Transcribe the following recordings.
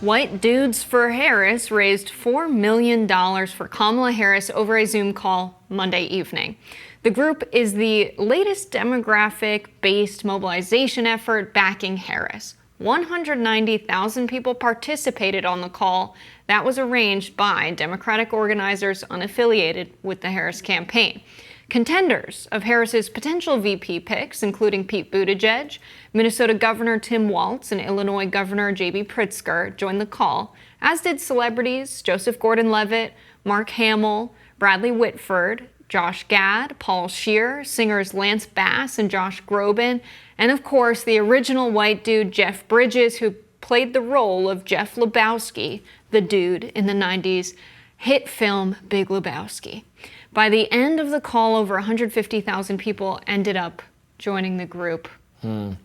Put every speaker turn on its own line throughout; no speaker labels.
White Dudes for Harris raised $4 million for Kamala Harris over a Zoom call Monday evening. The group is the latest demographic-based mobilization effort backing Harris. 190,000 people participated on the call that was arranged by Democratic organizers unaffiliated with the Harris campaign. Contenders of Harris's potential VP picks, including Pete Buttigieg, Minnesota Governor Tim Walz, and Illinois Governor J.B. Pritzker, joined the call, as did celebrities Joseph Gordon-Levitt, Mark Hamill, Bradley Whitford, Josh Gad, Paul Scheer, singers Lance Bass and Josh Groban, and of course the original white dude Jeff Bridges, who played the role of Jeff Lebowski, the dude in the 90s hit film Big Lebowski. By the end of the call, over 150,000 people ended up joining the group.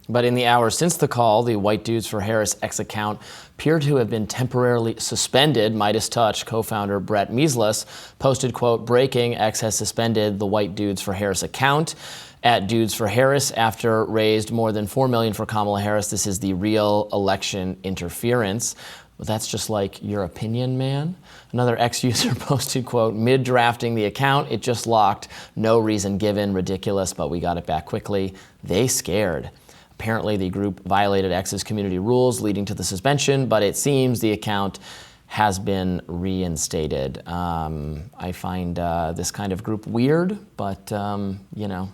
But in the hours since the call, the White Dudes for Harris X account appeared to have been temporarily suspended. Midas Touch co-founder Brett Measles posted, quote, "Breaking, X has suspended the White Dudes for Harris account at Dudes for Harris after raised more than $4 million for Kamala Harris. This is the real election interference." Well, that's just like your opinion, man. Another X-user posted, quote, "Mid-drafting the account, it just locked. No reason given. Ridiculous, but we got it back quickly. They scared." Apparently, the group violated X's community rules, leading to the suspension, but it seems the account has been reinstated. I find this kind of group weird, but, you know,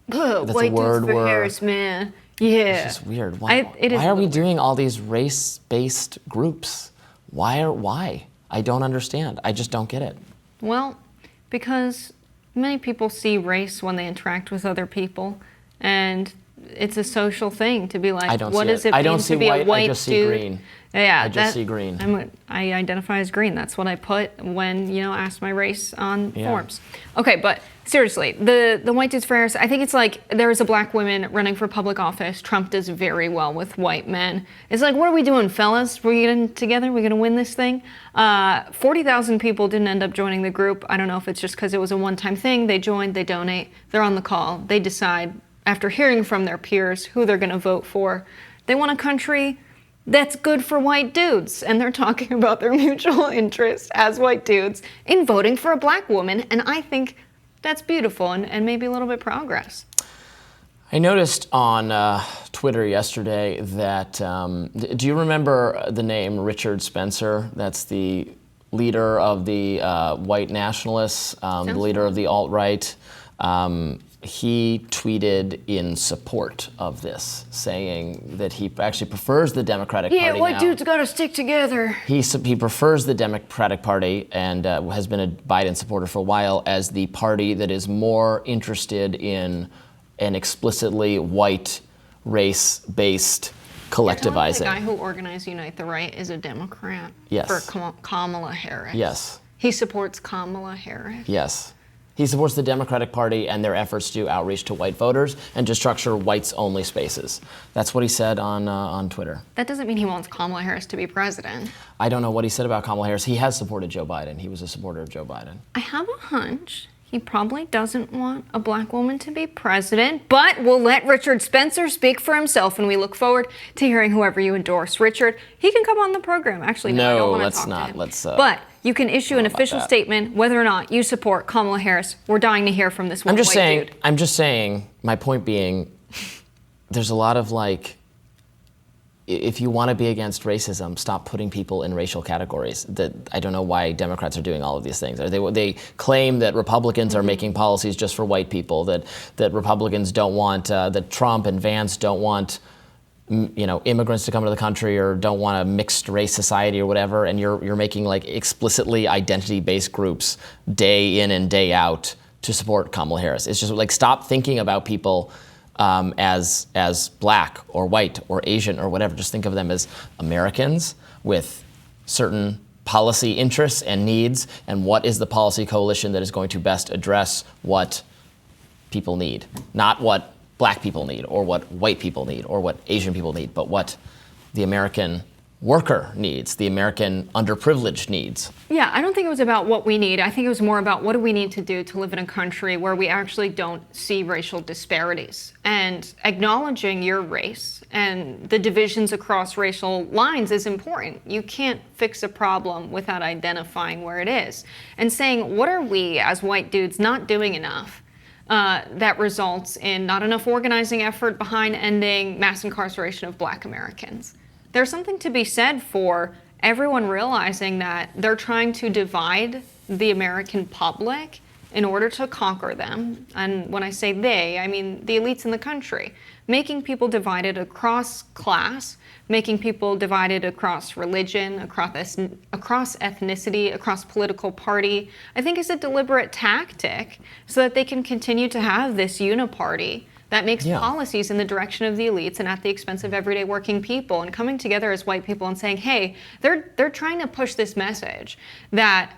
that's
White
a word
Dudes for
where...
Harris, man. Yeah.
It's just weird. Why are we doing all these race-based groups? Why? I don't understand. I just don't get it.
Well, because many people see race when they interact with other people, and it's a social thing to be like, what does it mean to be a white dude?
I just see green.
Yeah,
I just see green.
I identify as green. That's what I put when, asked my race on forms. Okay, but seriously, the White Dudes for Harris, I think it's like there's a black woman running for public office. Trump does very well with white men. It's like, what are we doing, fellas? We're getting together? We're going to win this thing? 40,000 people didn't end up joining the group. I don't know if it's just because it was a one-time thing. They joined, they donate, they're on the call. They decide, after hearing from their peers, who they're going to vote for. They want a country that's good for white dudes, and they're talking about their mutual interest as white dudes in voting for a black woman, and I think that's beautiful and maybe a little bit progress.
I noticed on Twitter yesterday that, do you remember the name Richard Spencer? That's the leader of the white nationalists, the leader of the alt-right. He tweeted in support of this, saying that he actually prefers the Democratic Party now.
Yeah, white dudes gotta stick together.
He prefers the Democratic Party and has been a Biden supporter for a while as the party that is more interested in an explicitly white, race-based collectivizing.
The guy who organized Unite the Right is a Democrat.
Yes.
For Kamala Harris.
Yes.
He supports Kamala Harris.
Yes. He supports the Democratic Party and their efforts to outreach to white voters and to structure whites-only spaces. That's what he said on Twitter.
That doesn't mean he wants Kamala Harris to be president.
I don't know what he said about Kamala Harris. He has supported Joe Biden. He was a supporter of Joe Biden.
I have a hunch he probably doesn't want a black woman to be president, but we'll let Richard Spencer speak for himself, and we look forward to hearing whoever you endorse. Richard, he can come on the program. Actually, no, I don't want to talk to him.
Let's.
But you can issue an official statement whether or not you support Kamala Harris. We're dying to hear from this one white dude.
I'm just saying, my point being, there's a lot of if you want to be against racism, stop putting people in racial categories. That I don't know why Democrats are doing all of these things. They claim that Republicans are making policies just for white people, that Republicans don't want, that Trump and Vance don't want immigrants to come to the country or don't want a mixed race society or whatever, and you're making explicitly identity-based groups day in and day out to support Kamala Harris. It's just stop thinking about people as black or white or Asian or whatever. Just think of them as Americans with certain policy interests and needs, and what is the policy coalition that is going to best address what people need, not what black people need or what white people need or what Asian people need, but what the American worker needs, the American underprivileged needs.
Yeah, I don't think it was about what we need. I think it was more about what do we need to do to live in a country where we actually don't see racial disparities. And acknowledging your race and the divisions across racial lines is important. You can't fix a problem without identifying where it is. And saying, what are we as white dudes not doing enough? That results in not enough organizing effort behind ending mass incarceration of Black Americans. There's something to be said for everyone realizing that they're trying to divide the American public in order to conquer them. And when I say they, I mean the elites in the country. Making people divided across class, making people divided across religion, across ethnicity, across political party, I think is a deliberate tactic so that they can continue to have this uniparty that makes policies in the direction of the elites and at the expense of everyday working people, and coming together as white people and saying, hey, they're trying to push this message that,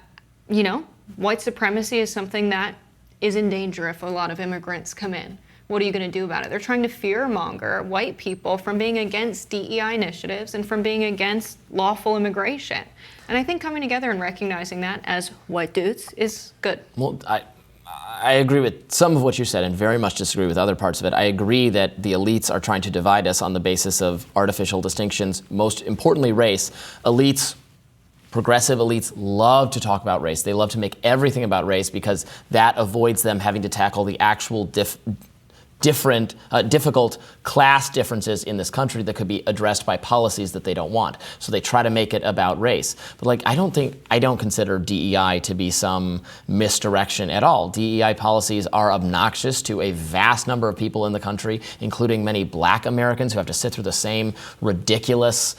you know, white supremacy is something that is in danger if a lot of immigrants come in. What are you going to do about it? They're trying to fearmonger white people from being against DEI initiatives and from being against lawful immigration. And I think coming together and recognizing that as white dudes is good.
Well, I agree with some of what you said and very much disagree with other parts of it. I agree that the elites are trying to divide us on the basis of artificial distinctions, most importantly race. Elites, progressive elites, love to talk about race. They love to make everything about race because that avoids them having to tackle the actual difficult class differences in this country that could be addressed by policies that they don't want. So they try to make it about race. But I don't consider DEI to be some misdirection at all. DEI policies are obnoxious to a vast number of people in the country, including many Black Americans who have to sit through the same ridiculous,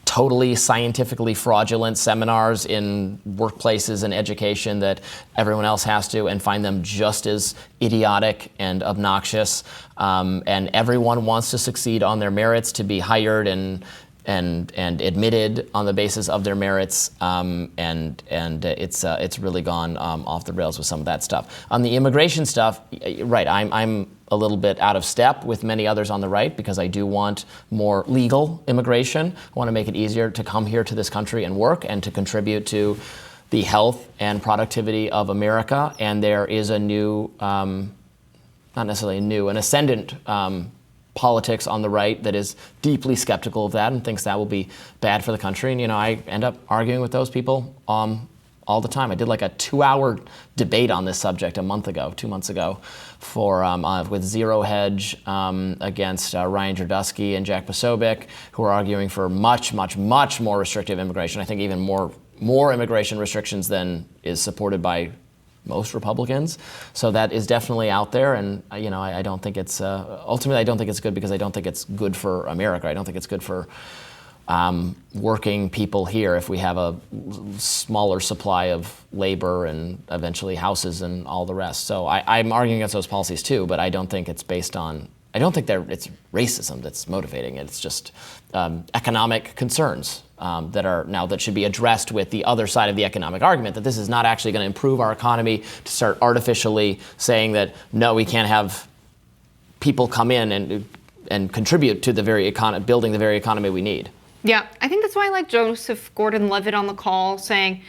totally scientifically fraudulent seminars in workplaces and education that everyone else has to, and find them just as idiotic and obnoxious. And everyone wants to succeed on their merits, to be hired and admitted on the basis of their merits, and it's really gone off the rails with some of that stuff. On the immigration stuff, right, I'm a little bit out of step with many others on the right because I do want more legal immigration. I want to make it easier to come here to this country and work and to contribute to the health and productivity of America. And there is a new, not necessarily new, an ascendant politics on the right that is deeply skeptical of that and thinks that will be bad for the country. And, I end up arguing with those people all the time. I did like a 2-hour debate on this subject 2 months ago, with Zero Hedge against Ryan Jardusky and Jack Posobiec, who are arguing for much, much, much more restrictive immigration. I think even more immigration restrictions than is supported by most Republicans. So that is definitely out there, and I don't think it's ultimately I don't think it's good because I don't think it's good for America. I don't think it's good for working people here if we have a smaller supply of labor and eventually houses and all the rest. So I'm arguing against those policies too, but I don't think it's based on. I don't think it's racism that's motivating it. It's just economic concerns that should be addressed with the other side of the economic argument, that this is not actually going to improve our economy, to start artificially saying that, no, we can't have people come in and contribute to the very building the very economy we need.
Yeah, I think that's why I like Joseph Gordon-Levitt on the call saying,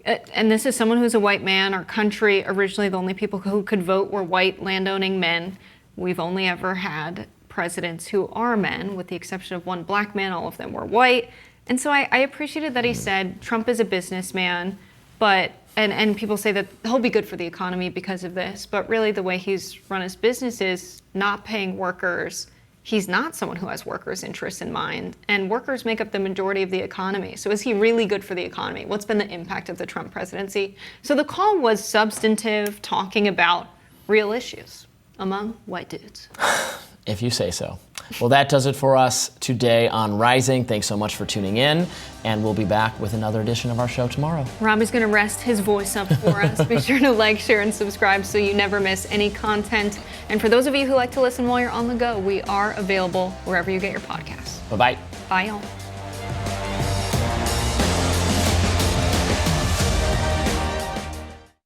and this is someone who's a white man, our country, originally the only people who could vote were white landowning men. We've only ever had presidents who are men, with the exception of one Black man. All of them were white. And so I appreciated that he said Trump is a businessman, and people say that he'll be good for the economy because of this. But really the way he's run his business is not paying workers. He's not someone who has workers' interests in mind. And workers make up the majority of the economy. So is he really good for the economy? What's been the impact of the Trump presidency? So the call was substantive, talking about real issues among white dudes.
If you say so. Well, that does it for us today on Rising. Thanks so much for tuning in, and we'll be back with another edition of our show tomorrow.
Robby's going to rest his voice up for us. Be sure to like, share, and subscribe so you never miss any content. And for those of you who like to listen while you're on the go, we are available wherever you get your podcasts.
Bye-bye.
Bye, y'all.